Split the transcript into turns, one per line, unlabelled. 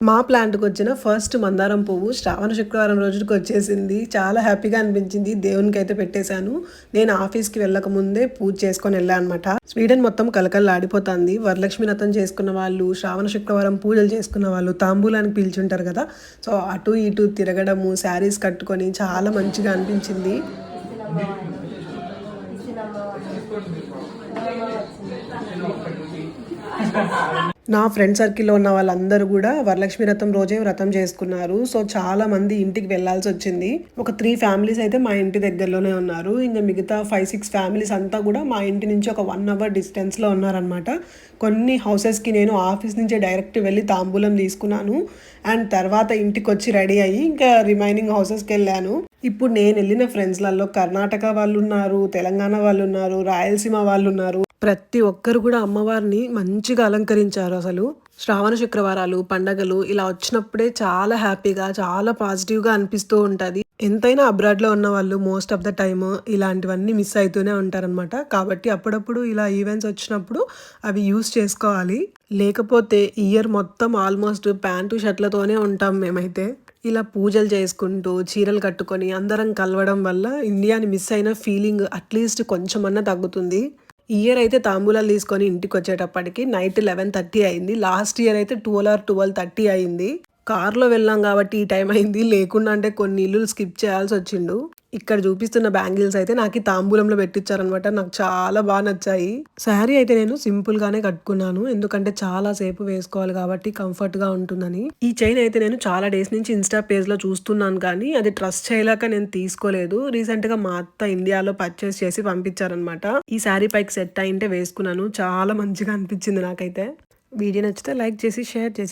మా ప్లాంట్‌కొచ్చిన ఫస్ట్ మందారం పువ్వు శ్రావణ శుక్రవారం రోజుకి వచ్చేసింది. చాలా హ్యాపీగా అనిపించింది. దేవునికైతే పెట్టేశాను. నేను ఆఫీస్‌కి వెళ్ళకముందే పూజ చేసుకొని ఎళ్ళా అనమాట. స్వీడన్ మొత్తం కళకళలాడిపోతాంది. వరలక్ష్మి వ్రతం చేసుకున్న వాళ్ళు, శ్రావణ శుక్రవారం పూజలు చేసుకున్న వాళ్ళు, తాంబూలానికి పిలిచుంటారు కదా! సో, అటు ఇటు తిరగడము, శారీస్ కట్టుకొని చాలా మంచిగా అనిపించింది. నా ఫ్రెండ్ సర్కిల్‌లో ఉన్న వాళ్ళందరూ గూడా వరలక్ష్మి వ్రతం రోజే వ్రతం చేసుకున్నారు. సో, చాలా మంది ఇంటికి వెళ్ళాల్సొచ్చింది. ఒక 3 ఫ్యామిలీస్ అయితే మా ఇంటి దగ్గరలోనే ఉన్నారు. ఇంక మిగతా 5, 6 ఫ్యామిలీస్ అంతా గూడా మా ఇంటి నుంచి ఒక 1 అవర్ డిస్టెన్స్‌లో ఉన్నారనమాట. కొన్ని హౌసెస్‌కి నేను ఆఫీస్ నుంచే డైరెక్ట్ వెళ్ళి తాంబూలం తీసుకున్నాను. అండ్ తర్వాత ఇంటికొచ్చి రెడీ అయ్యి ఇంకా రిమైనింగ్ హౌసెస్‌కెళ్ళాను. ఇప్పుడు నేనెళ్ళిన ఫ్రెండ్స్‌లలో కర్ణాటక వాళ్ళున్నారు, తెలంగాణ వాళ్ళున్నారు, రాయలసీమ వాళ్ళున్నారు. ప్రతి ఒక్కరు కూడా అమ్మవారిని మంచిగా అలంకరించారు అసలు. శ్రావణ శుక్రవారాలు, పండగలు ఇలా వచ్చినప్పుడే చాలా హ్యాపీగా, చాలా పాజిటివ్‌గా అనిపిస్తూ ఉంటది. ఎంతైనా అబ్రాడ్‌లో ఉన్నవాళ్ళు మోస్ట్ ఆఫ్ ద టైమ్ ఇలాంటివన్నీ మిస్ అయితూనే ఉంటారనమాట. కాబట్టి అప్పుడప్పుడు ఇలా ఈవెంట్స్ వచ్చినప్పుడు అవి యూజ్ చేసుకోవాలి. లేకపోతే ఇయర్ మొత్తం ఆల్మోస్ట్ ప్యాంటు, షర్ట్‌లతోనే ఉంటాం మేమైతే. ఇలా పూజలు చేసుకుంటూ, చీరలు కట్టుకొని అందరం కలవడం వల్ల ఇండియాని మిస్ అయిన ఫీలింగ్ అట్‌లీస్ట్ కొంచెమన్నా తగ్గుతుంది. ఈ ఇయర్ అయితే తాంబూలాలు తీసుకొని ఇంటికొచ్చేటప్పటికి నైట్ 11:30 అయింది. లాస్ట్ ఇయర్ అయితే 12 ఆర్ 12:30 అయింది. కార్‌లో వెళ్ళాం కాబట్టి ఈ టైం అయింది. లేకుండా అంటే కొన్ని ఇల్లులు స్కిప్ చేయాల్సొచ్చిండు. ఇక్కడ చూపిస్తున్న బ్యాంగిల్స్ అయితే నాకీ తాంబూలంలో పెట్టిచ్చారనమాట. నాకు చాలా నచ్చాయి. శారీ అయితే నేను సింపుల్‌గానే కట్టుకున్నాను. ఎందుకంటే చాలా సేపు వేసుకోవాలి కాబట్టి కంఫర్ట్‌గా ఉంటుందని. ఈ చైన్ అయితే నేను చాలా డేస్ నుంచి ఇన్‌స్టా పేజ్‌లో చూస్తున్నాను కానీ అది ట్రస్ట్ చేయలేక నేను తీసుకోలేదు. రీసెంట్‌గా మా అత్త ఇండియాలో పర్చేస్ చేసి పంపించారనమాట. ఈ శారీ పైకి సెట్ అయ్యుంటే వేసుకున్నాను. చాలా మంచిగా అనిపించింది నాకైతే. వీడియో నచ్చితే లైక్ చేసి, షేర్ చేసి